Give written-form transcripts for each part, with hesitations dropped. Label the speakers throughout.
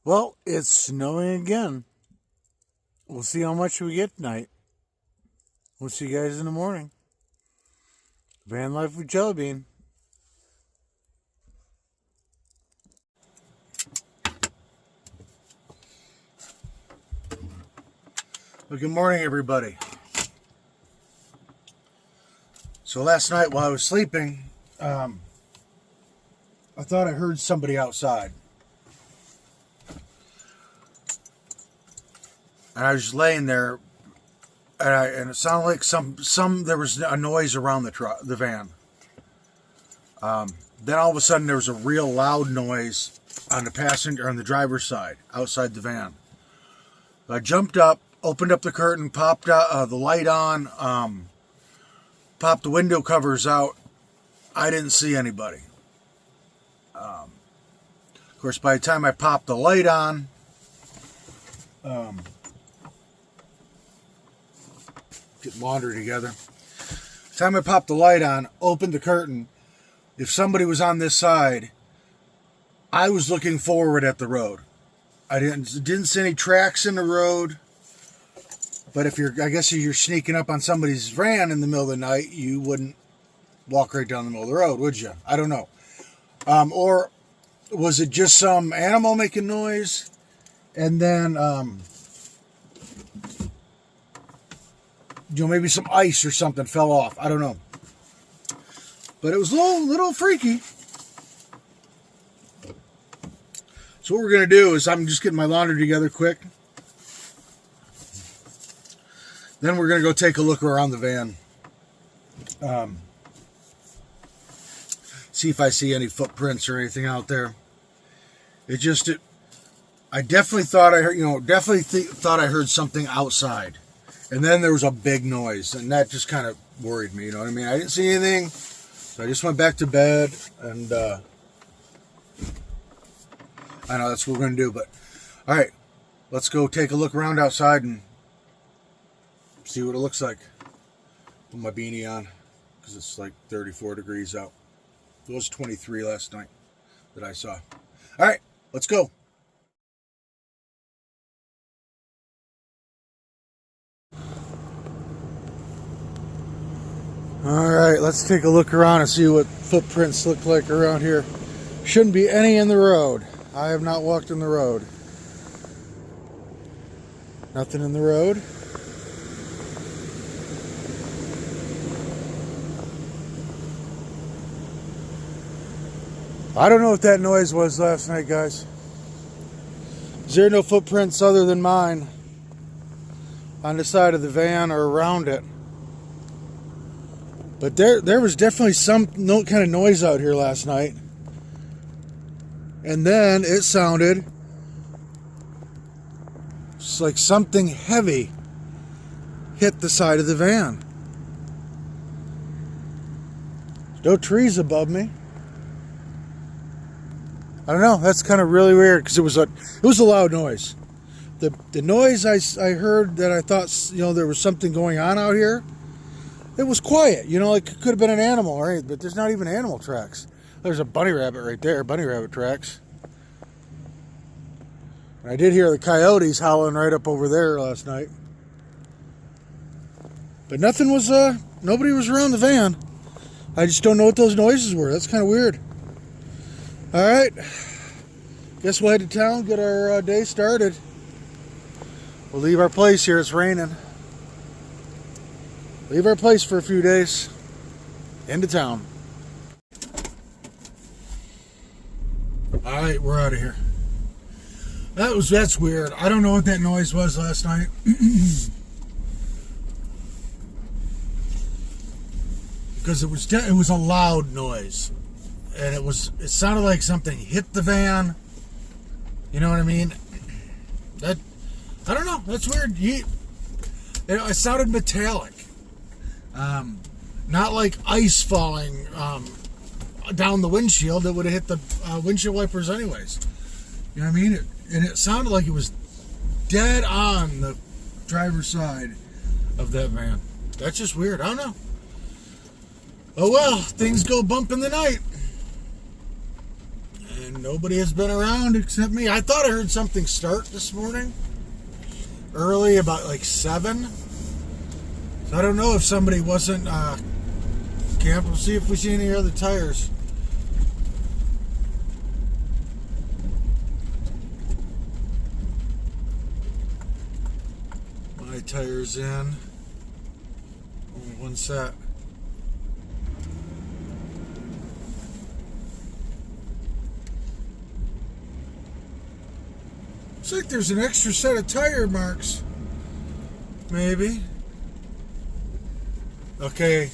Speaker 1: Well, it's snowing again. We'll see how much we get tonight. We'll see you guys in the morning. Vanlife with Jellybean. Well, good morning, everybody. So last night while I was sleeping, I thought I heard somebody outside. And I was just laying there, and it sounded like there was a noise around the van. Then all of a sudden there was a real loud noise on the driver's side, outside the van. I jumped up, opened up the curtain, popped the light on, popped the window covers out. I didn't see anybody. Of course, by the time I popped the light on, getting laundry together. By the time I popped the light on, opened the curtain, if somebody was on this side, I was looking forward at the road. I didn't see any tracks in the road. But if you're sneaking up on somebody's van in the middle of the night, you wouldn't walk right down the middle of the road, would you? I don't know. Or was it just some animal making noise? And then, maybe some ice or something fell off. I don't know. But it was a little freaky. So what we're going to do is I'm just getting my laundry together quick. Then we're going to go take a look around the van. See if I see any footprints or anything out there. I definitely thought I heard something outside. And then there was a big noise, and that just kind of worried me, you know what I mean? I didn't see anything, so I just went back to bed, and I know that's what we're going to do, but all right, let's go take a look around outside and see what it looks like. Put my beanie on, because it's like 34 degrees out. It was 23 last night that I saw. All right, let's go. All right, let's take a look around and see what footprints look like around here. Shouldn't be any in the road. I have not walked in the road. Nothing in the road. I don't know what that noise was last night, guys. Is there no footprints other than mine on the side of the van or around it? But there was definitely some kind of noise out here last night. And then it sounded just like something heavy hit the side of the van. No trees above me. I don't know. That's kind of really weird because it was a loud noise. The noise I heard that I thought there was something going on out here. It was quiet, like it could have been an animal, right? But there's not even animal tracks. There's a bunny rabbit right there, bunny rabbit tracks. I did hear the coyotes howling right up over there last night. But nobody was around the van. I just don't know what those noises were. That's kind of weird. All right. Guess we'll head to town, get our day started. We'll leave our place here. It's raining. Leave our place for a few days. Into town. All right, we're out of here. That's weird. I don't know what that noise was last night. Because it was a loud noise. And it sounded like something hit the van. You know what I mean? I don't know. That's weird. It sounded metallic. Not like ice falling down the windshield that would have hit the windshield wipers anyways. You know what I mean? It sounded like it was dead on the driver's side of that van. That's just weird. I don't know. Oh well, things go bump in the night. And nobody has been around except me. I thought I heard something start this morning. Early, about like 7. So I don't know if somebody wasn't camped. We'll see if we see any other tires. My tires in. Only one set. Looks like there's an extra set of tire marks. Maybe. Okay,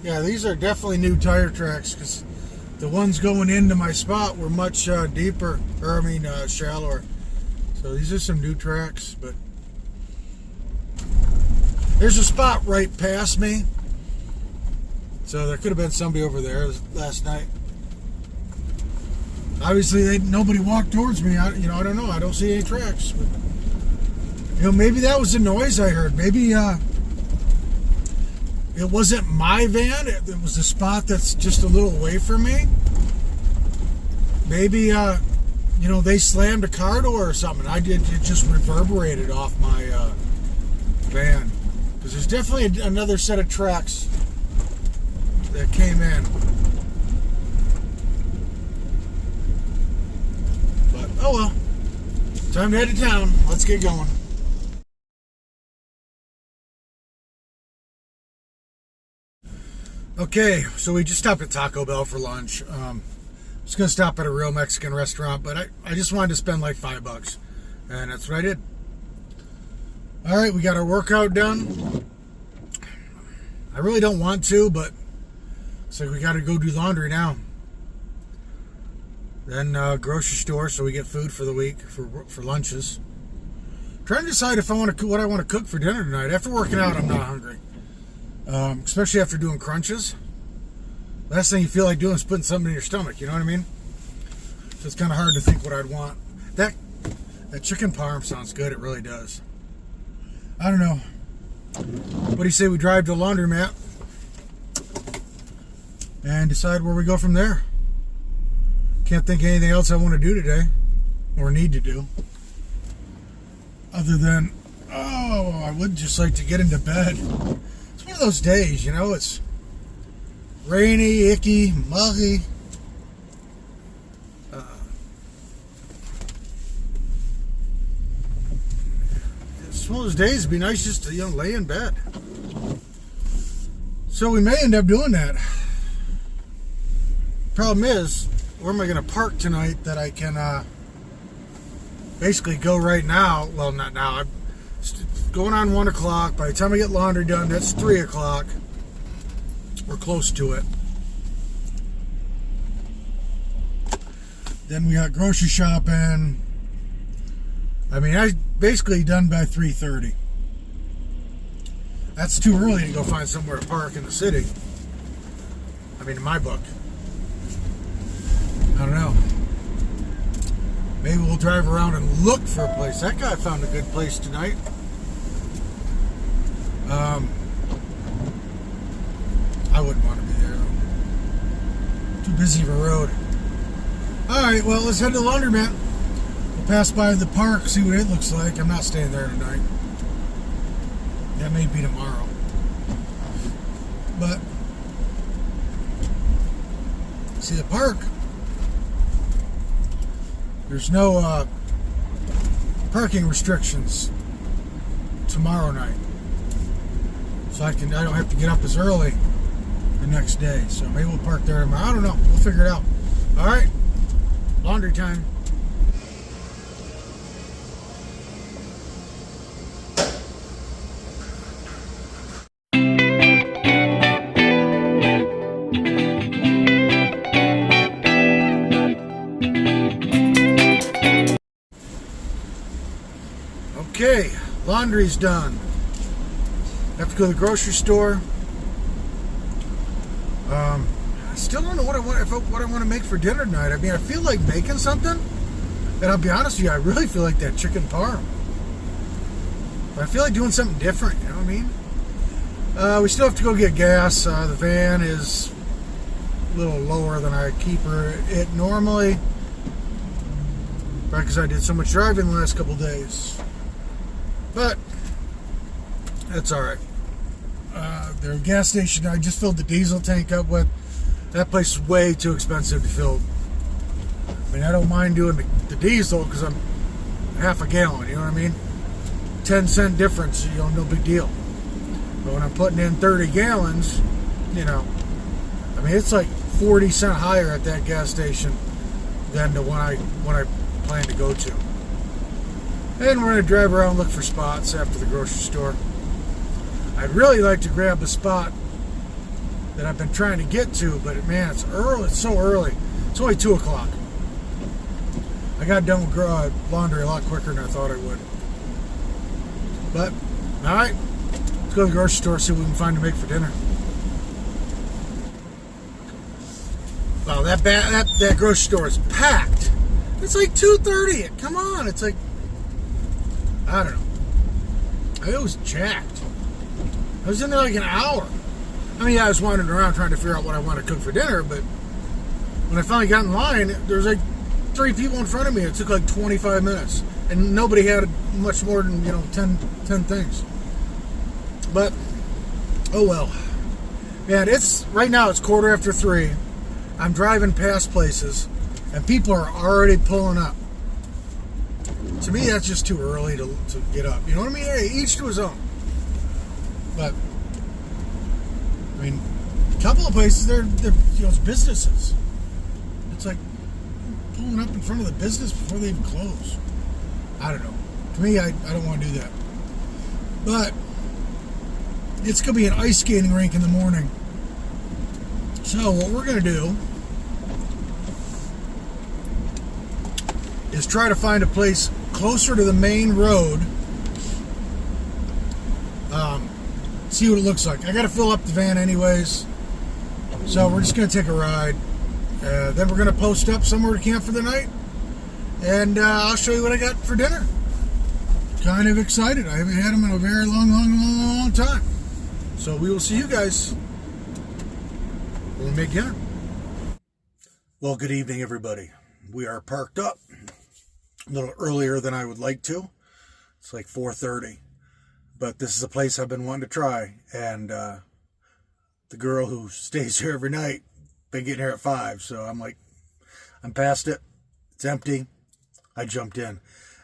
Speaker 1: yeah, these are definitely new tire tracks, because the ones going into my spot were much deeper, or shallower. So these are some new tracks, but there's a spot right past me, so there could have been somebody over there last night. Obviously, nobody walked towards me. I don't know. I don't see any tracks, but maybe that was the noise I heard. Maybe it wasn't my van. It was a spot that's just a little away from me. Maybe, they slammed a car door or something. It just reverberated off my van. Because there's definitely another set of tracks that came in. But, oh well. Time to head to town. Let's get going. Okay, so we just stopped at Taco Bell for lunch. I was going to stop at a real Mexican restaurant, but I just wanted to spend like $5. And that's what I did. All right, we got our workout done. I really don't want to, but it's like we got to go do laundry now. Then grocery store, so we get food for the week for lunches. Trying to decide if what I want to cook for dinner tonight. After working out, I'm not hungry. Especially after doing crunches. Last thing you feel like doing is putting something in your stomach, you know what I mean? So it's kind of hard to think what I'd want. That chicken parm sounds good, it really does. I don't know. What do you say we drive to the laundromat and decide where we go from there? Can't think of anything else I want to do today, or need to do. Other than, I would just like to get into bed. It's one of those days, it's rainy, icky, muggy. It's one of those days, it'd be nice just to lay in bed. So we may end up doing that. Problem is, where am I going to park tonight that I can basically go right now? Well, not now. I'm going on 1 o'clock. By the time I get laundry done, that's 3 o'clock. We're close to it. Then we got grocery shopping. I basically done by 3:30. That's too early to go find somewhere to park in the city. In my book. I don't know. Maybe we'll drive around and look for a place. That guy found a good place tonight. I wouldn't want to be there. Too busy of a road. Alright, well, let's head to the laundromat. We'll pass by the park, see what it looks like. I'm not staying there tonight. That may be tomorrow. But, see the park. There's no parking restrictions tomorrow night. So I don't have to get up as early the next day. So maybe we'll park there tomorrow. I don't know. We'll figure it out. All right. Laundry time. Okay, laundry's done. Have to go to the grocery store. I still don't know what I want to make for dinner tonight. I feel like making something, and I'll be honest with you, I really feel like that chicken parm. But I feel like doing something different. You know what I mean? We still have to go get gas. The van is a little lower than I keep it normally. Right, because I did so much driving the last couple days. But that's alright. Their gas station I just filled the diesel tank up with. That place is way too expensive to fill. I mean, I don't mind doing the diesel because I'm half a gallon, you know what I mean? 10-cent difference, no big deal. But when I'm putting in 30 gallons, I mean, it's like 40 cents higher at that gas station than the one I plan to go to. And we're going to drive around and look for spots after the grocery store. I'd really like to grab the spot that I've been trying to get to, but man, it's early. It's so early. It's only 2 o'clock. I got done with laundry a lot quicker than I thought I would. But, alright, let's go to the grocery store, see what we can find to make for dinner. Wow, that grocery store is packed. It's like 2:30. Come on, it's like, I don't know. It was jacked. I was in there like an hour. I mean, I was wandering around trying to figure out what I want to cook for dinner, but when I finally got in line, there was like 3 people in front of me. It took like 25 minutes, and nobody had much more than 10 things. But oh well, man. Right now it's 3:15. I'm driving past places, and people are already pulling up. To me, that's just too early to get up. You know what I mean? Hey, each to his own. But I mean, a couple of places they're it's businesses. It's like pulling up in front of the business before they even close. I don't know. To me, I don't want to do that. But it's going to be an ice skating rink in the morning. So what we're going to do is try to find a place closer to the main road. See what it looks like. I got to fill up the van anyways. So we're just going to take a ride. Then we're going to post up somewhere to camp for the night. And I'll show you what I got for dinner. Kind of excited. I haven't had them in a very long time. So we will see you guys when we make dinner. Well, good evening, everybody. We are parked up a little earlier than I would like to. It's like 4:30. But this is a place I've been wanting to try. And the girl who stays here every night been getting here at 5. So I'm past it. It's empty. I jumped in.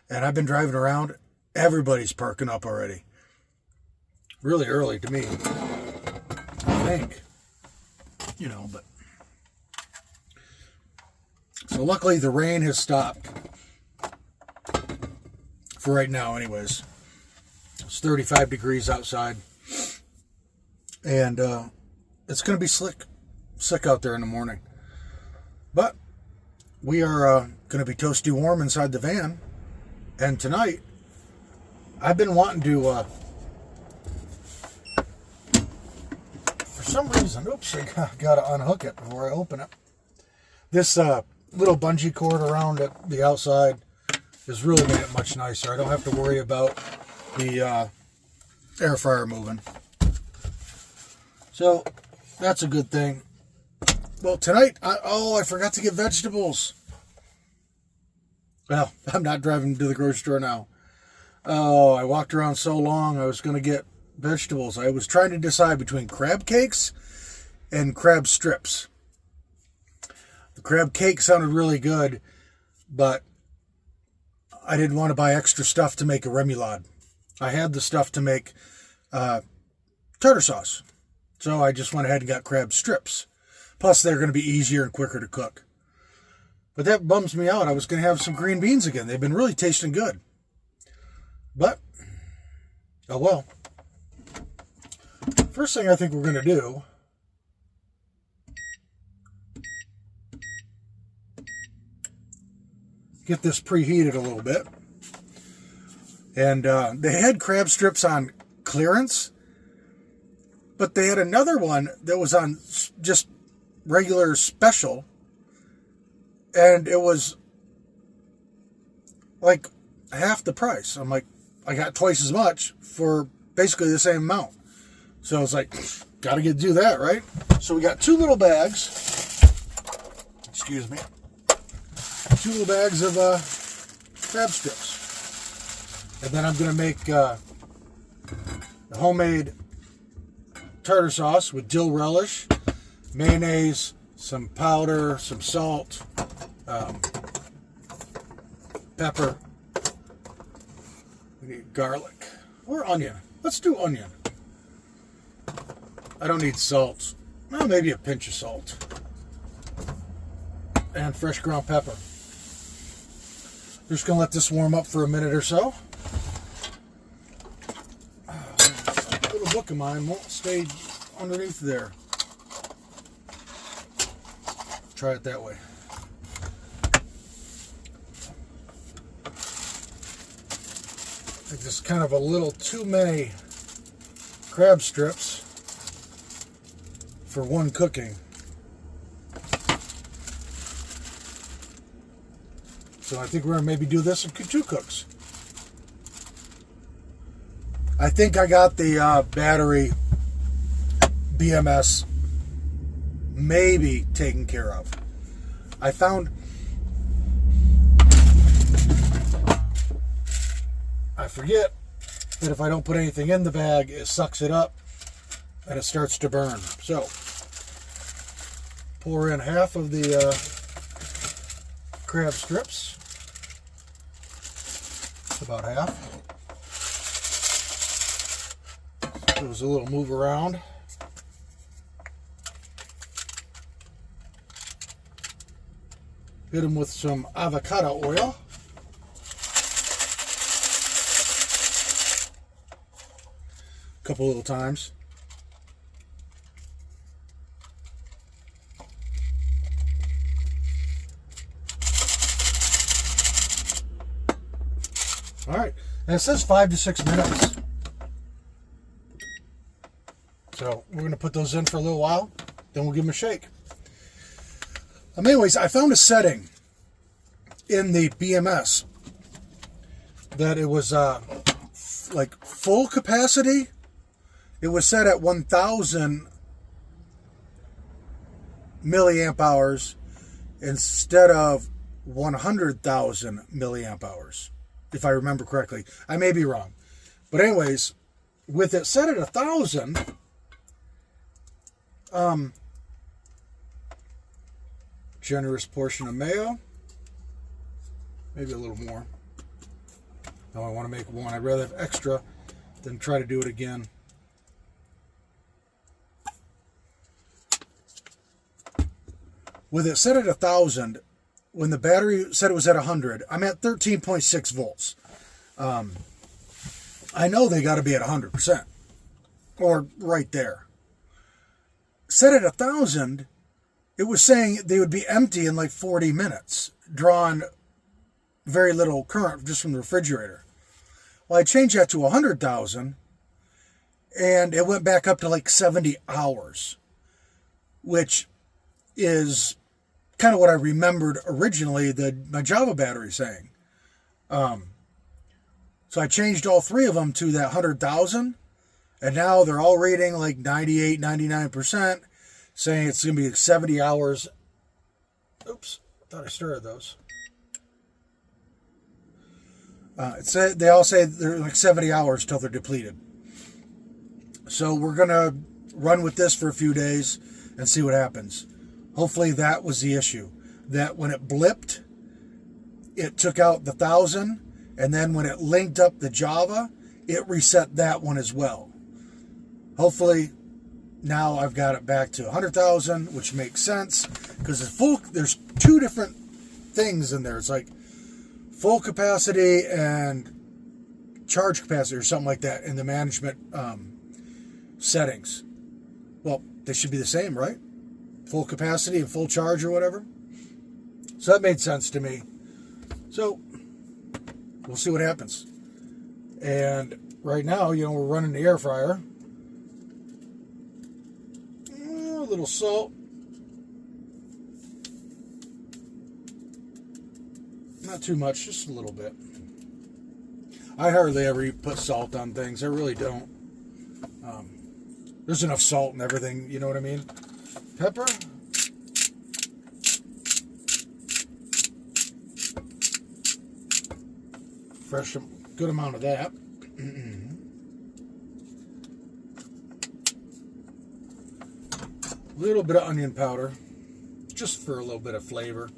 Speaker 1: And I've been driving around. Everybody's parking up already. Really early to me, I think. But so luckily the rain has stopped for right now anyways. It's 35 degrees outside, and it's going to be slick out there in the morning. But we are going to be toasty warm inside the van, and tonight I've been wanting to for some reason, I gotta unhook it before I open it. This little bungee cord around the outside has really made it much nicer. I don't have to worry about the air fryer moving. So that's a good thing. Well, tonight, I forgot to get vegetables. Well, I'm not driving to the grocery store now. Oh, I walked around so long, I was going to get vegetables. I was trying to decide between crab cakes and crab strips. The crab cake sounded really good, but I didn't want to buy extra stuff to make a remoulade. I had the stuff to make tartar sauce. So I just went ahead and got crab strips. Plus, they're going to be easier and quicker to cook. But that bums me out. I was going to have some green beans again. They've been really tasting good. But, oh well. First thing I think we're going to do get this preheated a little bit. And they had crab strips on clearance, but they had another one that was on just regular special, and it was like half the price. I'm like, I got twice as much for basically the same amount. So I was like, gotta do that, right? So we got 2 little bags. excuse me, 2 little bags of crab strips. And then I'm going to make a homemade tartar sauce with dill relish, mayonnaise, some powder, some salt, pepper. We need garlic or onion. Let's do onion. I don't need salt. Well, maybe a pinch of salt. And fresh ground pepper. Just going to let this warm up for a minute or so. A little book of mine won't stay underneath there. Try it that way. I think this is kind of a little too many crab strips for one cooking. So I think we're going to maybe do this in 2 cooks. I think I got the battery BMS maybe taken care of. I found I forget that if I don't put anything in the bag, it sucks it up and it starts to burn. So pour in half of the crab strips. About half. Give us a little move around. Hit them with some avocado oil. A couple little times. All right, and it says 5 to 6 minutes. So we're going to put those in for a little while, then we'll give them a shake. Anyways, I found a setting in the BMS that it was like full capacity. It was set at 1,000 milliamp hours instead of 100,000 milliamp hours. If I remember correctly. I may be wrong. But anyways, with it set at 1,000, generous portion of mayo. Maybe a little more. No, I want to make one. I'd rather have extra than try to do it again. With it set at 1,000, when the battery said it was at 100, I'm at 13.6 volts. I know they got to be at 100%. Or right there. Set at 1,000, it was saying they would be empty in like 40 minutes. Drawing very little current just from the refrigerator. Well, I changed that to 100,000. And it went back up to like 70 hours. Which is kind of what I remembered originally my Java battery saying. So I changed all 3 of them to that 100,000, and now they're all rating like 98, 99%, saying it's going to be 70 hours. Oops, thought I started those. They all say they're like 70 hours till they're depleted. So we're going to run with this for a few days and see what happens. Hopefully that was the issue. That when it blipped, it took out the 1,000, and then when it linked up the Java, it reset that one as well. Hopefully, now I've got it back to 100,000, which makes sense, because there's 2 different things in there. It's like full capacity and charge capacity or something like that in the management settings. Well, they should be the same, right? Full capacity and full charge or whatever. So that made sense to me. So we'll see what happens. And right now, we're running the air fryer. A little salt. Not too much, just a little bit. I hardly ever put salt on things. I really don't. There's enough salt and everything, you know what I mean? Pepper. fresh, good amount of that. A little bit of onion powder, just for a little bit of flavor.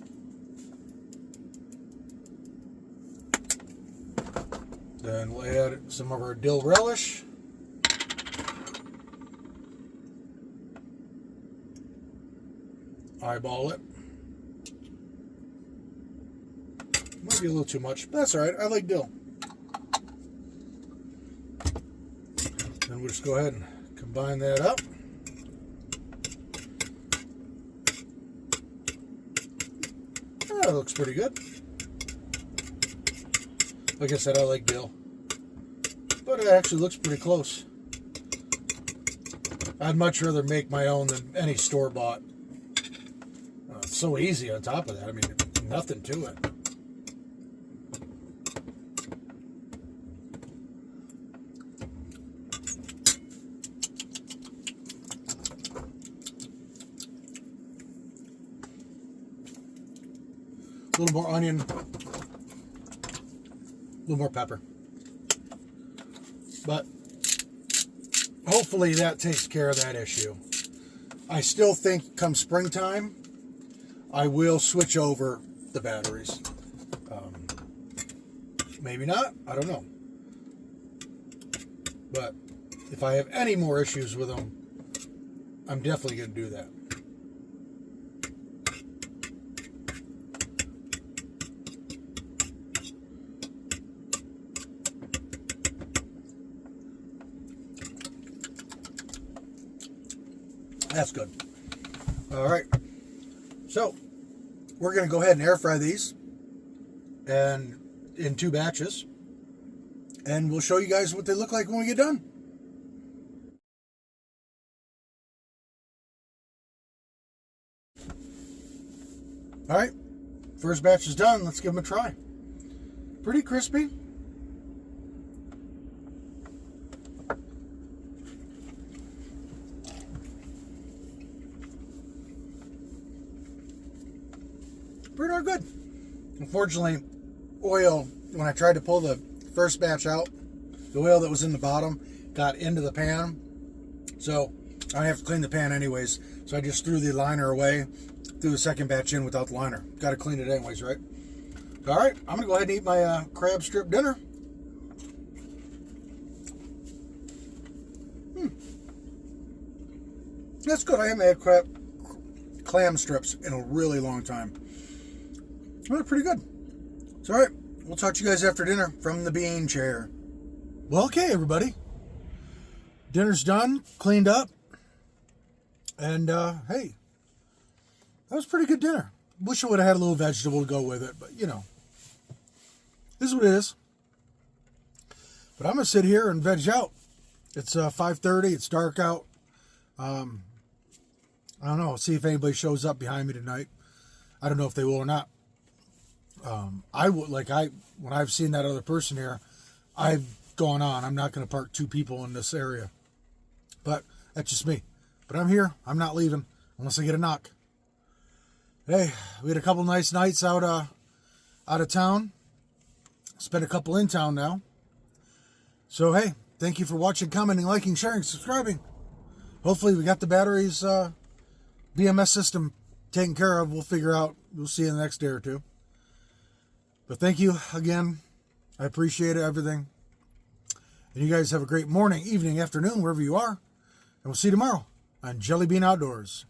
Speaker 1: Then we'll add some of our dill relish. Eyeball it. Might be a little too much, but that's alright. I like dill. Then we'll just go ahead and combine that up. That looks pretty good. Like I said, I like dill, but it actually looks pretty close. I'd much rather make my own than any store-bought. It's so easy on top of that. I mean, nothing to it. A little more onion, a little more pepper. But hopefully that takes care of that issue. I still think come springtime, I will switch over the batteries. Maybe not, I don't know. But if I have any more issues with them, I'm definitely going to do that. That's good. All right. So we're going to go ahead and air fry these and in 2 batches. And we'll show you guys what they look like when we get done. All right. First batch is done. Let's give them a try. Pretty crispy. Pretty darn good. Unfortunately, oil, when I tried to pull the first batch out, the oil that was in the bottom got into the pan. So I have to clean the pan anyways. So I just threw the liner away, threw the second batch in without the liner. Got to clean it anyways, right? All right, I'm going to go ahead and eat my crab strip dinner. That's good. I haven't had clam strips in a really long time. Well, pretty good. It's all right. We'll talk to you guys after dinner from the bean chair. Well, okay, everybody. Dinner's done, cleaned up. And, hey, that was a pretty good dinner. Wish I would have had a little vegetable to go with it, but, you know, this is what it is. But I'm going to sit here and veg out. It's 5:30. It's dark out. I don't know. See if anybody shows up behind me tonight. I don't know if they will or not. When I've seen that other person here, I've gone on. I'm not going to park 2 people in this area. But that's just me. But I'm here. I'm not leaving unless I get a knock. Hey, we had a couple nice nights out of town. Spent a couple in town now. So, hey, thank you for watching, commenting, liking, sharing, subscribing. Hopefully we got the batteries, BMS system taken care of. We'll figure out. We'll see you in the next day or 2. But thank you again. I appreciate everything. And you guys have a great morning, evening, afternoon, wherever you are. And we'll see you tomorrow on Jellybean Outdoors.